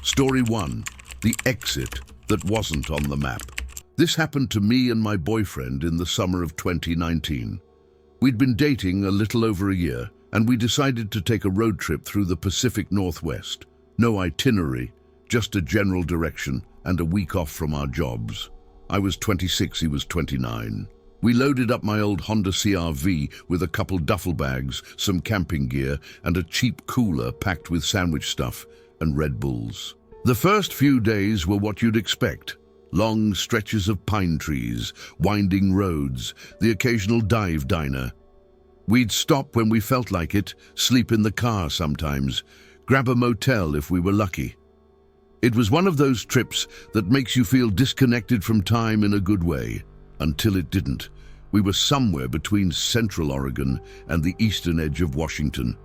Story 1. The exit that wasn't on the map. This happened to me and my boyfriend in the summer of 2019. We'd been dating a little over a year, and we decided to take a road trip through the Pacific Northwest. No itinerary, just a general direction and a week off from our jobs. I was 26, he was 29. We loaded up my old Honda CR-V with a couple duffel bags, some camping gear, and a cheap cooler packed with sandwich stuff and Red Bulls. The first few days were what you'd expect. Long stretches of pine trees, winding roads, the occasional dive diner. We'd stop when we felt like it, sleep in the car sometimes, grab a motel if we were lucky. It was one of those trips that makes you feel disconnected from time in a good way, until it didn't. We were somewhere between Central Oregon and the eastern edge of Washington.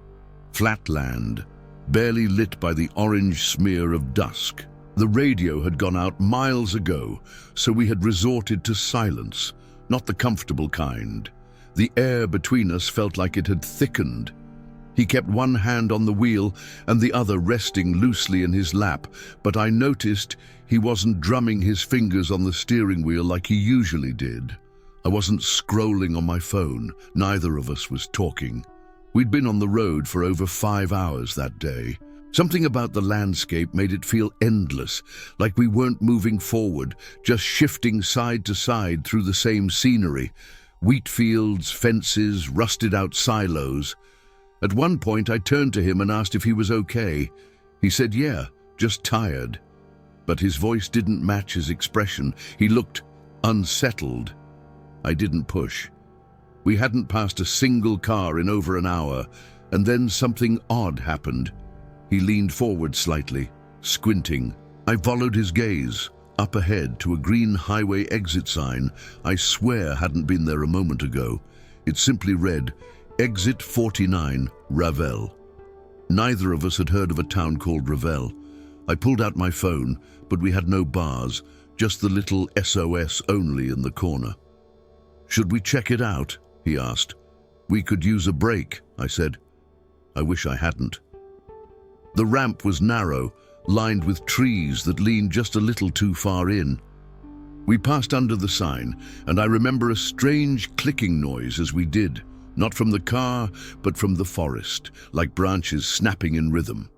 Flat land, barely lit by the orange smear of dusk. The radio had gone out miles ago, so we had resorted to silence, not the comfortable kind. The air between us felt like it had thickened. He kept one hand on the wheel and the other resting loosely in his lap, but I noticed he wasn't drumming his fingers on the steering wheel like he usually did. I wasn't scrolling on my phone. Neither of us was talking. We'd been on the road for over 5 hours that day. Something about the landscape made it feel endless, like we weren't moving forward, just shifting side to side through the same scenery. Wheat fields, fences, rusted-out silos. At one point, I turned to him and asked if he was okay. He said, yeah, just tired. But his voice didn't match his expression. He looked unsettled. I didn't push. We hadn't passed a single car in over an hour, and then something odd happened. He leaned forward slightly, squinting. I followed his gaze, up ahead to a green highway exit sign I swear hadn't been there a moment ago. It simply read, Exit 49, Ravel. Neither of us had heard of a town called Ravel. I pulled out my phone, but we had no bars, just the little SOS only in the corner. Should we check it out? He asked. We could use a break, I said. I wish I hadn't. The ramp was narrow, lined with trees that leaned just a little too far in. We passed under the sign, and I remember a strange clicking noise as we did, not from the car, but from the forest, like branches snapping in rhythm.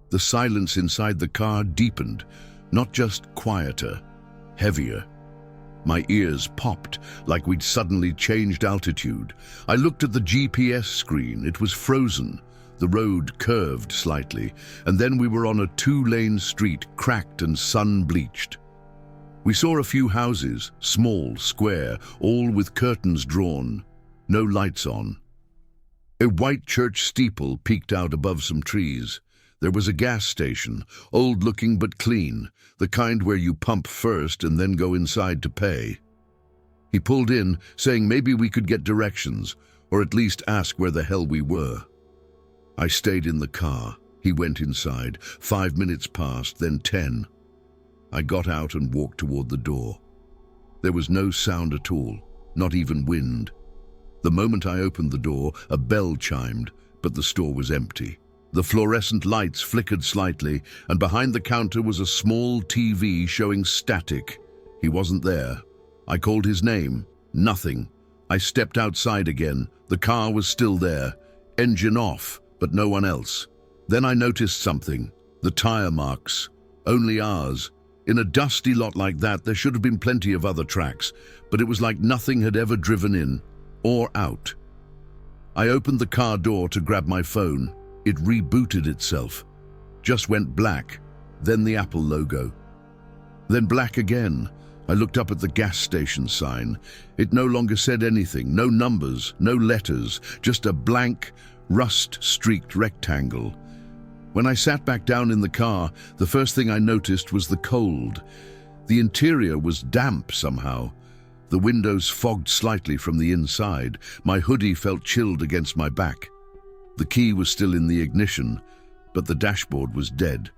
The silence inside the car deepened, not just quieter, heavier. My ears popped, like we'd suddenly changed altitude. I looked at the GPS screen. It was frozen. The road curved slightly, and then we were on a 2-lane street, cracked and sun-bleached. We saw a few houses, small, square, all with curtains drawn, no lights on. A white church steeple peeked out above some trees. There was a gas station, old-looking but clean, the kind where you pump first and then go inside to pay. He pulled in, saying maybe we could get directions, or at least ask where the hell we were. I stayed in the car. He went inside. 5 minutes passed, then 10. I got out and walked toward the door. There was no sound at all, not even wind. The moment I opened the door, a bell chimed, but the store was empty. The fluorescent lights flickered slightly, and behind the counter was a small TV showing static. He wasn't there. I called his name. Nothing. I stepped outside again. The car was still there. Engine off, but no one else. Then I noticed something. The tire marks. Only ours. In a dusty lot like that, there should have been plenty of other tracks, but it was like nothing had ever driven in or out. I opened the car door to grab my phone. It rebooted itself. Just went black, then the Apple logo. Then black again. I looked up at the gas station sign. It no longer said anything, no numbers, no letters, just a blank, rust-streaked rectangle. When I sat back down in the car, the first thing I noticed was the cold. The interior was damp somehow. The windows fogged slightly from the inside. My hoodie felt chilled against my back. The key was still in the ignition, but the dashboard was dead.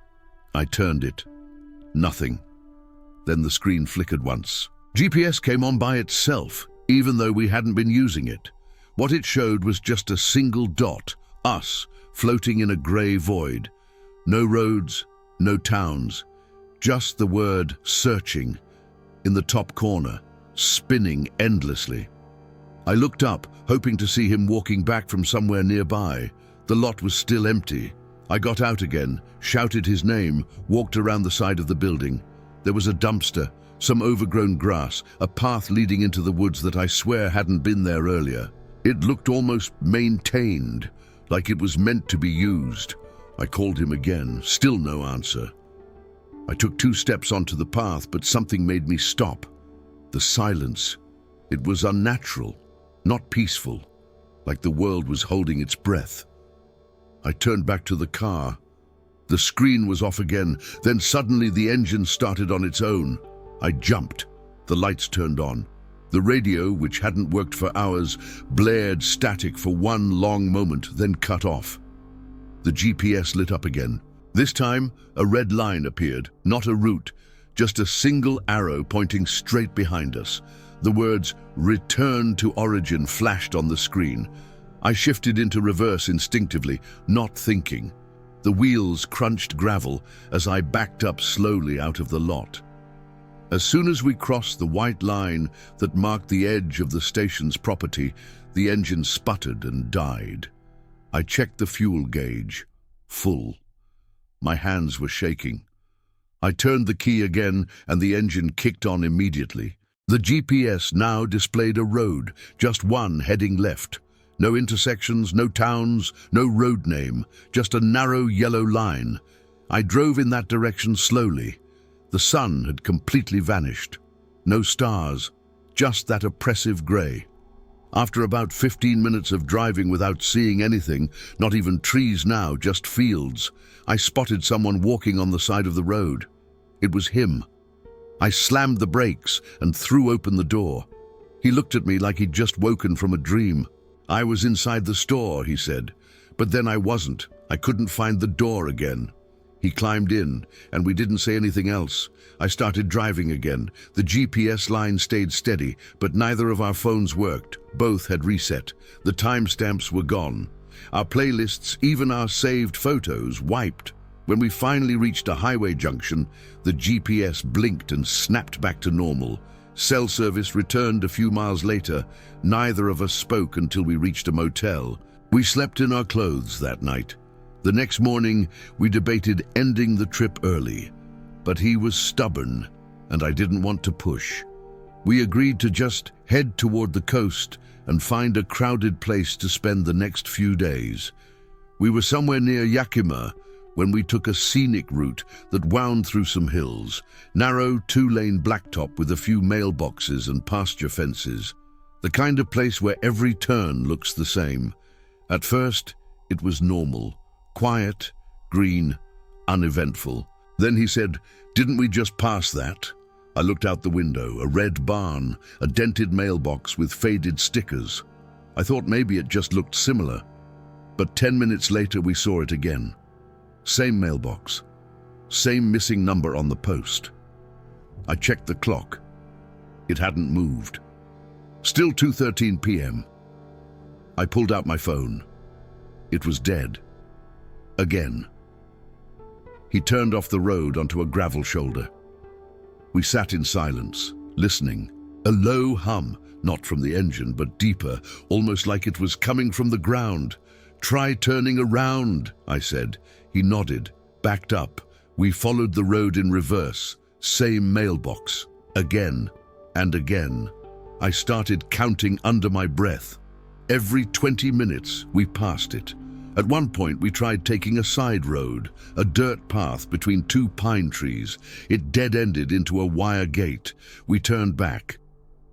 I turned it. Nothing. Then the screen flickered once. GPS came on by itself, even though we hadn't been using it. What it showed was just a single dot, us, floating in a grey void. No roads, no towns, just the word searching in the top corner, spinning endlessly. I looked up, hoping to see him walking back from somewhere nearby. The lot was still empty. I got out again, shouted his name, walked around the side of the building. There was a dumpster, some overgrown grass, a path leading into the woods that I swear hadn't been there earlier. It looked almost maintained, like it was meant to be used. I called him again, still no answer. I took 2 steps onto the path, but something made me stop. The silence. It was unnatural, not peaceful, like the world was holding its breath. I turned back to the car. The screen was off again, then suddenly the engine started on its own. I jumped. The lights turned on. The radio, which hadn't worked for hours, blared static for one long moment, then cut off. The GPS lit up again. This time, a red line appeared, not a route, just a single arrow pointing straight behind us. The words, "Return to origin," flashed on the screen. I shifted into reverse instinctively, not thinking. The wheels crunched gravel as I backed up slowly out of the lot. As soon as we crossed the white line that marked the edge of the station's property, the engine sputtered and died. I checked the fuel gauge. Full. My hands were shaking. I turned the key again and the engine kicked on immediately. The GPS now displayed a road, just one heading left. No intersections, no towns, no road name, just a narrow yellow line. I drove in that direction slowly. The sun had completely vanished. No stars, just that oppressive grey. After about 15 minutes of driving without seeing anything, not even trees now, just fields, I spotted someone walking on the side of the road. It was him. I slammed the brakes and threw open the door. He looked at me like he'd just woken from a dream. "I was inside the store," he said, "but then I wasn't. I couldn't find the door again." He climbed in, and we didn't say anything else. I started driving again. The GPS line stayed steady, but neither of our phones worked. Both had reset. The timestamps were gone. Our playlists, even our saved photos, wiped. When we finally reached a highway junction, the GPS blinked and snapped back to normal. Cell service returned a few miles later. Neither of us spoke until we reached a motel. We slept in our clothes that night. The next morning, we debated ending the trip early, but he was stubborn, and I didn't want to push. We agreed to just head toward the coast and find a crowded place to spend the next few days. We were somewhere near Yakima when we took a scenic route that wound through some hills, narrow 2-lane blacktop with a few mailboxes and pasture fences, the kind of place where every turn looks the same. At first, it was normal. Quiet, green, uneventful. Then he said, "Didn't we just pass that?" I looked out the window, a red barn, a dented mailbox with faded stickers. I thought maybe it just looked similar. But 10 minutes later we saw it again. Same mailbox, same missing number on the post. I checked the clock. It hadn't moved. Still 2:13 p.m. I pulled out my phone. It was dead. Again. He turned off the road onto a gravel shoulder. We sat in silence, listening. A low hum, not from the engine, but deeper, almost like it was coming from the ground. "Try turning around," I said. He nodded, backed up. We followed the road in reverse. Same mailbox. Again and again. I started counting under my breath. Every 20 minutes, we passed it. At one point, we tried taking a side road, a dirt path between 2 pine trees. It dead-ended into a wire gate. We turned back.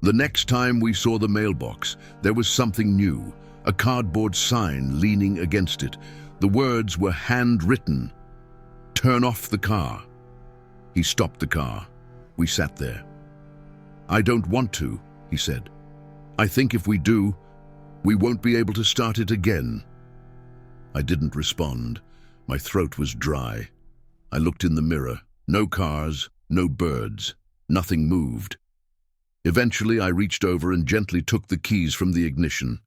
The next time we saw the mailbox, there was something new, a cardboard sign leaning against it. The words were handwritten. "Turn off the car." He stopped the car. We sat there. "I don't want to," he said. "I think if we do, we won't be able to start it again." I didn't respond. My throat was dry. I looked in the mirror. No cars, no birds. Nothing moved. Eventually, I reached over and gently took the keys from the ignition.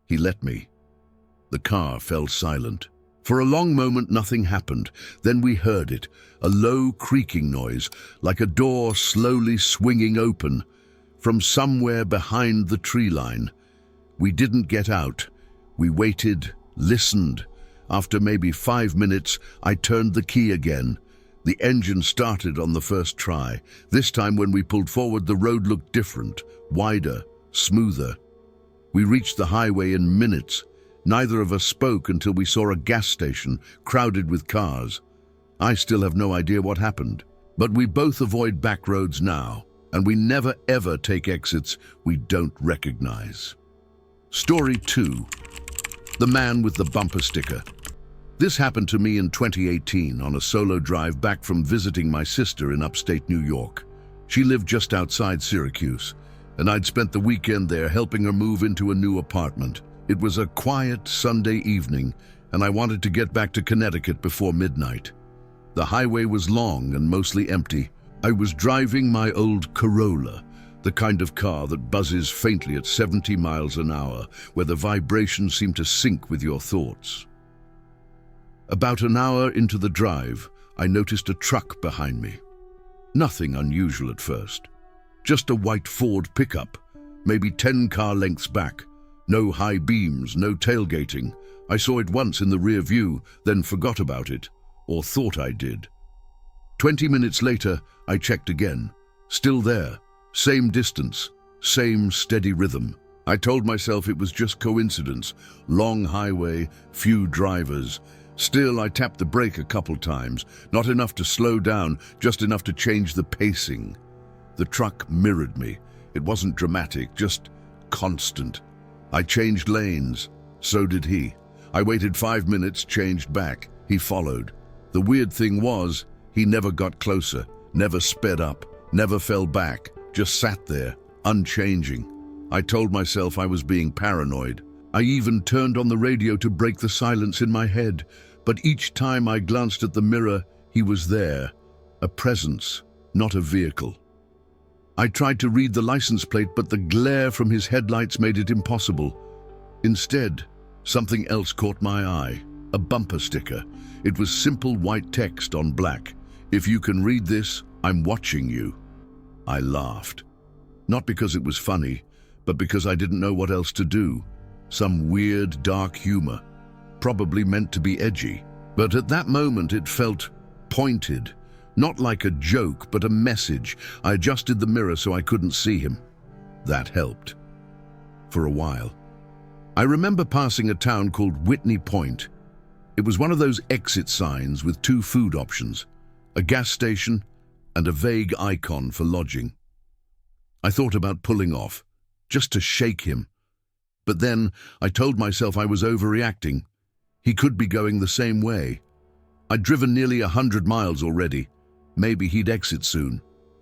He let me. The car fell silent. For a long moment, nothing happened. Then we heard it, a low creaking noise, like a door slowly swinging open from somewhere behind the tree line. We didn't get out. We waited, listened. After maybe 5 minutes, I turned the key again. The engine started on the first try. This time when we pulled forward, the road looked different, wider, smoother. We reached the highway in minutes. Neither of us spoke until we saw a gas station crowded with cars. I still have no idea what happened, but we both avoid back roads now, and we never ever take exits we don't recognize. Story 2. The man with the bumper sticker. This happened to me in 2018 on a solo drive back from visiting my sister in upstate New York. She lived just outside Syracuse, and I'd spent the weekend there helping her move into a new apartment. It was a quiet Sunday evening, and I wanted to get back to Connecticut before midnight. The highway was long and mostly empty. I was driving my old Corolla, the kind of car that buzzes faintly at 70 miles an hour, where the vibrations seem to sync with your thoughts. About an hour into the drive, I noticed a truck behind me. Nothing unusual at first. Just a white Ford pickup, maybe 10 car lengths back. No high beams, no tailgating. I saw it once in the rear view, then forgot about it, or thought I did. 20 minutes later, I checked again. Still there. Same distance, same steady rhythm. I told myself it was just coincidence. Long highway, few drivers. Still, I tapped the brake a couple times. Not enough to slow down, just enough to change the pacing. The truck mirrored me. It wasn't dramatic, just constant. I changed lanes. So did he. I waited 5 minutes, changed back. He followed. The weird thing was, he never got closer, never sped up, never fell back, just sat there, unchanging. I told myself I was being paranoid. I even turned on the radio to break the silence in my head, but each time I glanced at the mirror, he was there, a presence, not a vehicle. I tried to read the license plate, but the glare from his headlights made it impossible. Instead, something else caught my eye, a bumper sticker. It was simple white text on black. "If you can read this, I'm watching you." I laughed. Not because it was funny, but because I didn't know what else to do. Some weird, dark humor, probably meant to be edgy. But at that moment it felt pointed. Not like a joke, but a message. I adjusted the mirror so I couldn't see him. That helped. For a while. I remember passing a town called Whitney Point. It was one of those exit signs with 2 food options, a gas station and a vague icon for lodging. I thought about pulling off, just to shake him. But then I told myself I was overreacting. He could be going the same way. I'd driven nearly 100 miles already. Maybe he'd exit soon.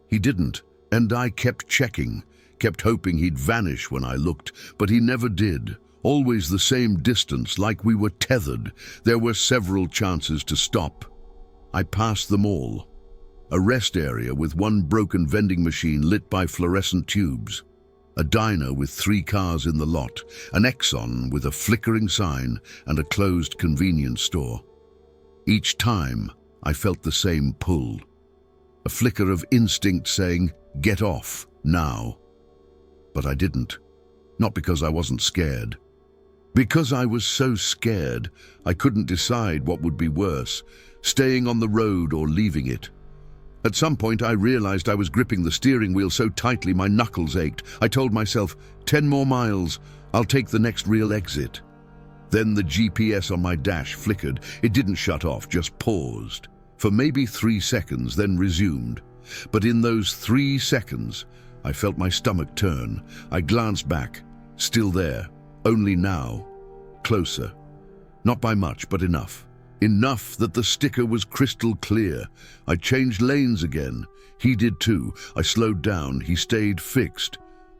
He didn't, and I kept checking, kept hoping he'd vanish when I looked, but he never did. Always the same distance, like we were tethered. There were several chances to stop. I passed them all. A rest area with 1 broken vending machine lit by fluorescent tubes. A diner with 3 cars in the lot. An Exxon with a flickering sign and a closed convenience store. Each time, I felt the same pull. A flicker of instinct saying, "Get off, now." But I didn't. Not because I wasn't scared. Because I was so scared, I couldn't decide what would be worse, staying on the road or leaving it. At some point, I realized I was gripping the steering wheel so tightly my knuckles ached. I told myself, 10 more miles, I'll take the next real exit. Then the GPS on my dash flickered. It didn't shut off, just paused. For maybe 3 seconds, then resumed. But in those 3 seconds, I felt my stomach turn. I glanced back. Still there. Only now. Closer. Not by much, but enough. Enough that the sticker was crystal clear. I changed lanes again. He did too. I slowed down. He stayed fixed.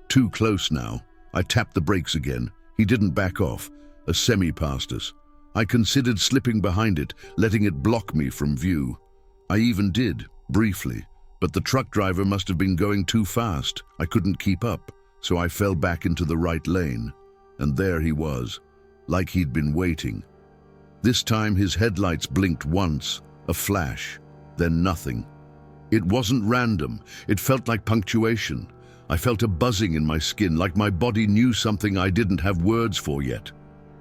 Too close now. I tapped the brakes again. He didn't back off. A semi passed us. I considered slipping behind it, letting it block me from view. I even did, briefly, but the truck driver must have been going too fast. I couldn't keep up, so I fell back into the right lane. And there he was, like he'd been waiting. This time his headlights blinked once, a flash, then nothing. It wasn't random, it felt like punctuation. I felt a buzzing in my skin, like my body knew something I didn't have words for yet.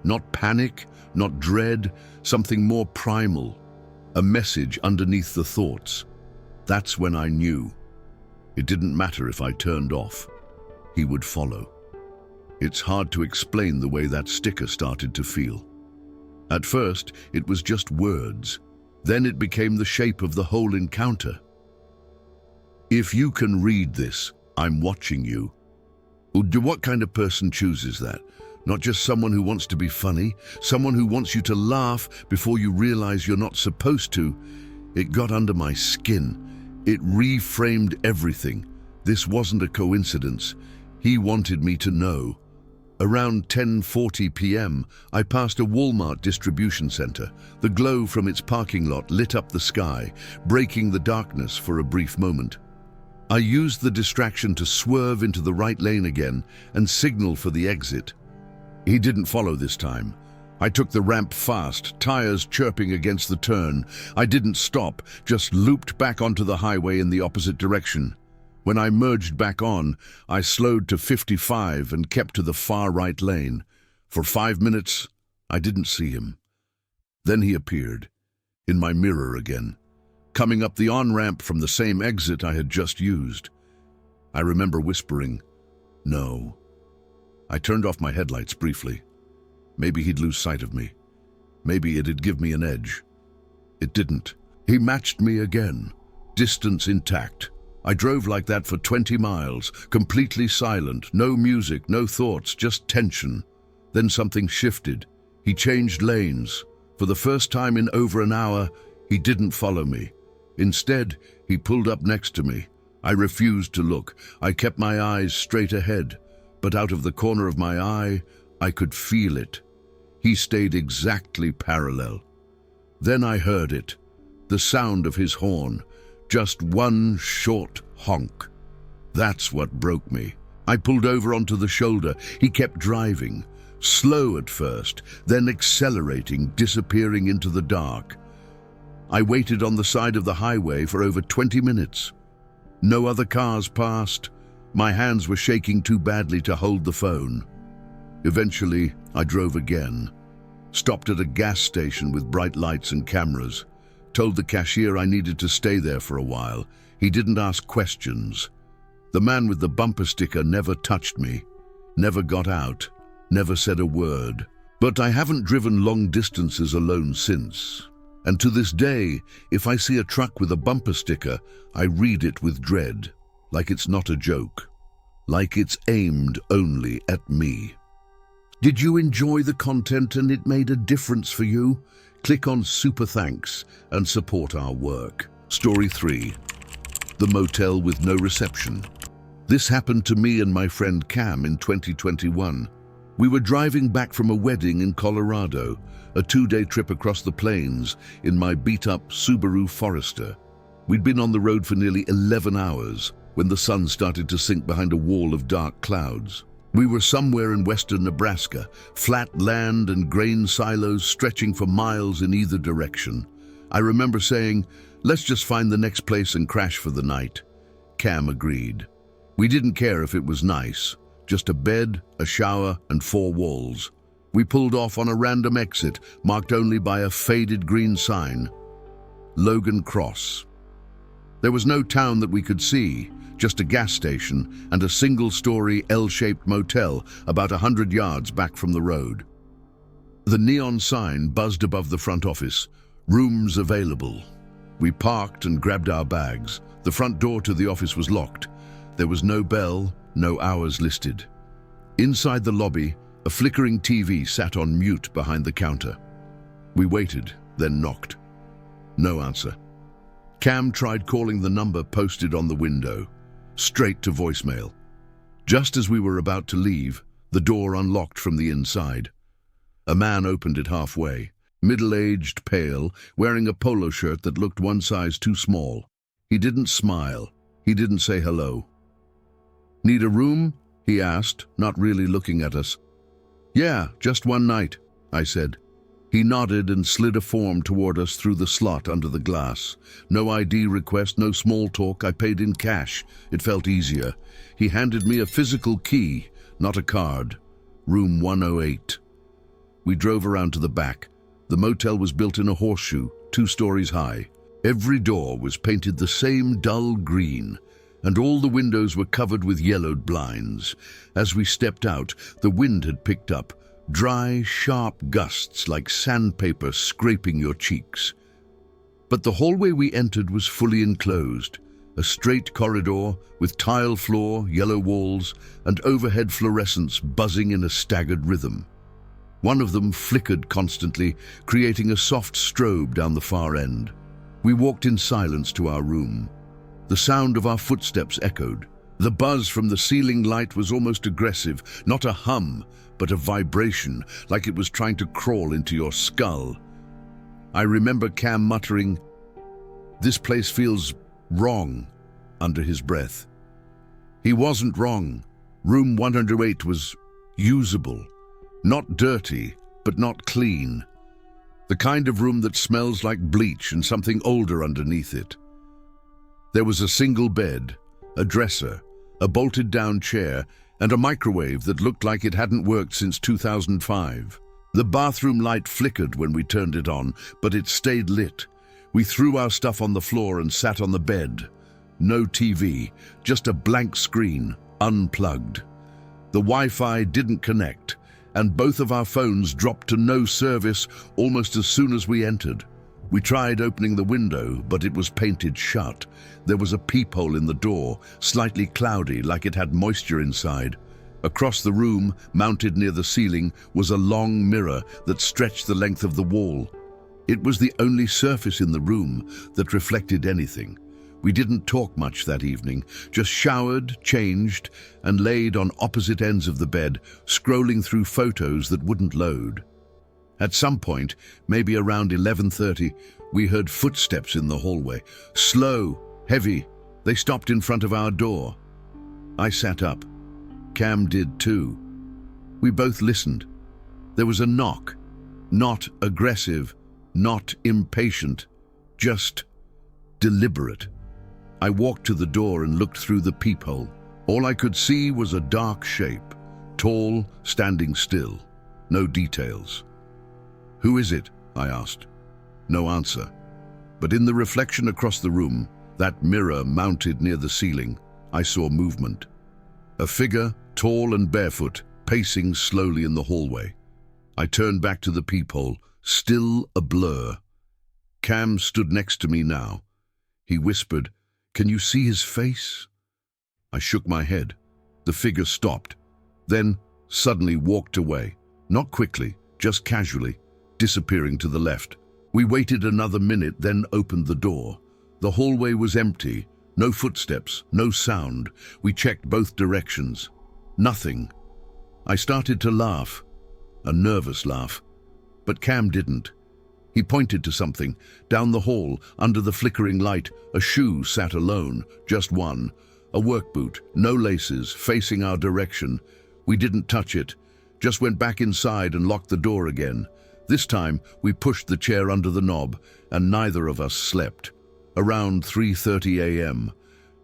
Not panic, not dread, something more primal. A message underneath the thoughts. That's when I knew. It didn't matter if I turned off. He would follow. It's hard to explain the way that sticker started to feel. At first, it was just words. Then it became the shape of the whole encounter. If you can read this, I'm watching you. What kind of person chooses that? Not just someone who wants to be funny, someone who wants you to laugh before you realize you're not supposed to. It got under my skin. It reframed everything. This wasn't a coincidence. He wanted me to know. Around 10:40 p.m., I passed a Walmart distribution center. The glow from its parking lot lit up the sky, breaking the darkness for a brief moment. I used the distraction to swerve into the right lane again and signal for the exit. He didn't follow this time. I took the ramp fast, tires chirping against the turn. I didn't stop, just looped back onto the highway in the opposite direction. When I merged back on, I slowed to 55 and kept to the far right lane. For 5 minutes, I didn't see him. Then he appeared, in my mirror again, coming up the on-ramp from the same exit I had just used. I remember whispering, "No." I turned off my headlights briefly. Maybe he'd lose sight of me. Maybe it'd give me an edge. It didn't. He matched me again, distance intact. I drove like that for 20 miles, completely silent, no music, no thoughts, just tension. Then something shifted. He changed lanes. For the first time in over an hour, he didn't follow me. Instead, he pulled up next to me. I refused to look. I kept my eyes straight ahead, but out of the corner of my eye, I could feel it. He stayed exactly parallel. Then I heard it, the sound of his horn, just one short honk. That's what broke me. I pulled over onto the shoulder. He kept driving, slow at first, then accelerating, disappearing into the dark. I waited on the side of the highway for over 20 minutes. No other cars passed. My hands were shaking too badly to hold the phone. Eventually, I drove again. Stopped at a gas station with bright lights and cameras. Told the cashier I needed to stay there for a while. He didn't ask questions. The man with the bumper sticker never touched me, never got out, never said a word. But I haven't driven long distances alone since. And to this day, if I see a truck with a bumper sticker, I read it with dread, like it's not a joke, like it's aimed only at me. Did you enjoy the content and it made a difference for you? Click on Super Thanks and support our work. Story 3. The motel with no reception. This happened to me and my friend Cam in 2021. We were driving back from a wedding in Colorado, a 2-day trip across the plains in my beat-up Subaru Forester. We'd been on the road for nearly 11 hours when the sun started to sink behind a wall of dark clouds. We were somewhere in western Nebraska, flat land and grain silos stretching for miles in either direction. I remember saying, "Let's just find the next place and crash for the night." Cam agreed. We didn't care if it was nice, just a bed, a shower, and 4 walls. We pulled off on a random exit, marked only by a faded green sign, Logan Cross. There was no town that we could see, just a gas station and a single-story L-shaped motel about 100 yards back from the road. The neon sign buzzed above the front office, "Rooms available." We parked and grabbed our bags. The front door to the office was locked. There was no bell, no hours listed. Inside the lobby, a flickering TV sat on mute behind the counter. We waited, then knocked. No answer. Cam tried calling the number posted on the window. Straight to voicemail. Just as we were about to leave, the door unlocked from the inside. A man opened it halfway, middle-aged, pale, wearing a polo shirt that looked one size too small. He didn't smile. He didn't say hello. "Need a room?" he asked, not really looking at us. "Yeah, just one night," I said. He nodded and slid a form toward us through the slot under the glass. No ID request, no small talk. I paid in cash. It felt easier. He handed me a physical key, not a card. Room 108. We drove around to the back. The motel was built in a horseshoe, 2 stories high. Every door was painted the same dull green, and all the windows were covered with yellowed blinds. As we stepped out, the wind had picked up, dry, sharp gusts like sandpaper scraping your cheeks. But the hallway we entered was fully enclosed, a straight corridor with tile floor, yellow walls, and overhead fluorescents buzzing in a staggered rhythm. One of them flickered constantly, creating a soft strobe down the far end. We walked in silence to our room. The sound of our footsteps echoed. The buzz from the ceiling light was almost aggressive, not a hum, but a vibration, like it was trying to crawl into your skull. I remember Cam muttering, "This place feels wrong," under his breath. He wasn't wrong. Room 108 was usable. Not dirty, but not clean. The kind of room that smells like bleach and something older underneath it. There was a single bed, a dresser, a bolted-down chair, and a microwave that looked like it hadn't worked since 2005. The bathroom light flickered when we turned it on, but it stayed lit. We threw our stuff on the floor and sat on the bed. No TV, just a blank screen, unplugged. The Wi-Fi didn't connect, and both of our phones dropped to no service almost as soon as we entered. We tried opening the window, but it was painted shut. There was a peephole in the door, slightly cloudy, like it had moisture inside. Across the room, mounted near the ceiling, was a long mirror that stretched the length of the wall. It was the only surface in the room that reflected anything. We didn't talk much that evening, just showered, changed, and laid on opposite ends of the bed, scrolling through photos that wouldn't load. At some point, maybe around 11:30, we heard footsteps in the hallway. Slow, heavy. They stopped in front of our door. I sat up. Cam did too. We both listened. There was a knock. Not aggressive, not impatient, just deliberate. I walked to the door and looked through the peephole. All I could see was a dark shape, tall, standing still. No details. "Who is it?" I asked. No answer. But in the reflection across the room, that mirror mounted near the ceiling, I saw movement. A figure, tall and barefoot, pacing slowly in the hallway. I turned back to the peephole, still a blur. Cam stood next to me now. He whispered, "Can you see his face?" I shook my head. The figure stopped, then suddenly walked away. Not quickly, just casually, disappearing to the left. We waited another minute, then opened the door. The hallway was empty, no footsteps, no sound. We checked both directions. Nothing. I started to laugh, a nervous laugh, but Cam didn't. He pointed to something. Down the hall, under the flickering light, a shoe sat alone, just one. A work boot, no laces, facing our direction. We didn't touch it, just went back inside and locked the door again. This time, we pushed the chair under the knob, and neither of us slept. Around 3:30 a.m.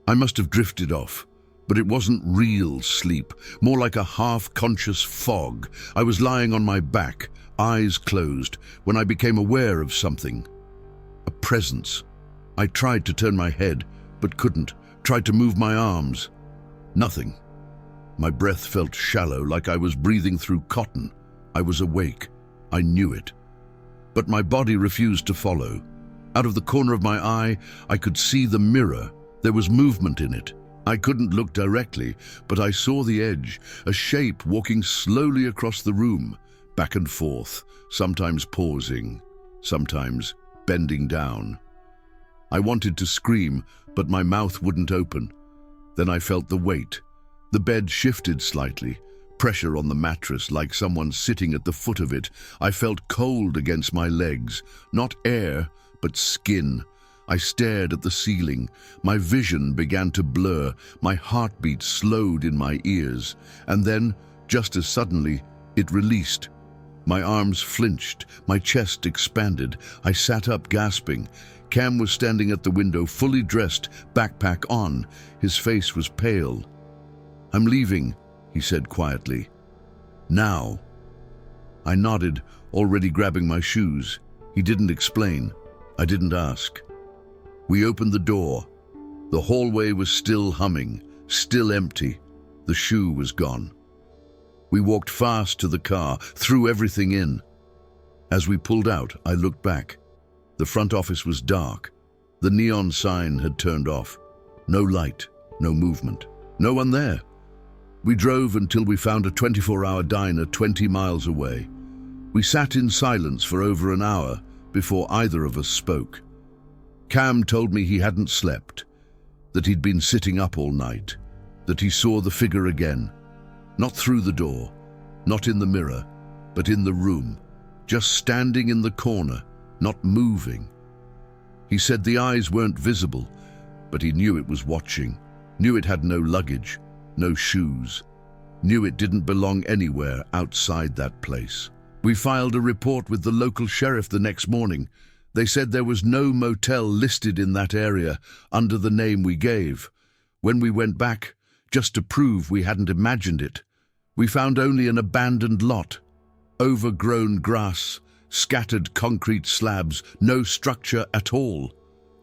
I must have drifted off, but it wasn't real sleep, more like a half-conscious fog. I was lying on my back, eyes closed, when I became aware of something. A presence. I tried to turn my head, but couldn't. Tried to move my arms. Nothing. My breath felt shallow, like I was breathing through cotton. I was awake. I knew it. But my body refused to follow. Out of the corner of my eye, I could see the mirror. There was movement in it. I couldn't look directly, but I saw the edge, a shape walking slowly across the room, back and forth, sometimes pausing, sometimes bending down. I wanted to scream, but my mouth wouldn't open. Then I felt the weight. The bed shifted slightly, pressure on the mattress like someone sitting at the foot of it. I felt cold against my legs, not air, but skin. I stared at the ceiling. My vision began to blur. My heartbeat slowed in my ears. And then, just as suddenly, it released. My arms flinched, my chest expanded. I sat up, gasping. Cam was standing at the window, fully dressed, backpack on. His face was pale. "I'm leaving," he said quietly. "Now." I nodded, already grabbing my shoes. He didn't explain. I didn't ask. We opened the door. The hallway was still humming, still empty. The shoe was gone. We walked fast to the car, threw everything in. As we pulled out, I looked back. The front office was dark. The neon sign had turned off. No light, no movement, no one there. We drove until we found a 24-hour diner 20 miles away. We sat in silence for over an hour before either of us spoke. Cam told me he hadn't slept, that he'd been sitting up all night, that he saw the figure again. Not through the door, not in the mirror, but in the room, just standing in the corner, not moving. He said the eyes weren't visible, but he knew it was watching, knew it had no luggage, no shoes, knew it didn't belong anywhere outside that place. We filed a report with the local sheriff the next morning. They said there was no motel listed in that area under the name we gave. When we went back, just to prove we hadn't imagined it, we found only an abandoned lot. Overgrown grass, scattered concrete slabs, no structure at all.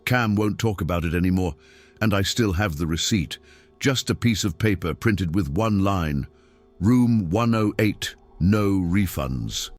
Cam won't talk about it anymore, and I still have the receipt. Just a piece of paper printed with one line: Room 108, no refunds.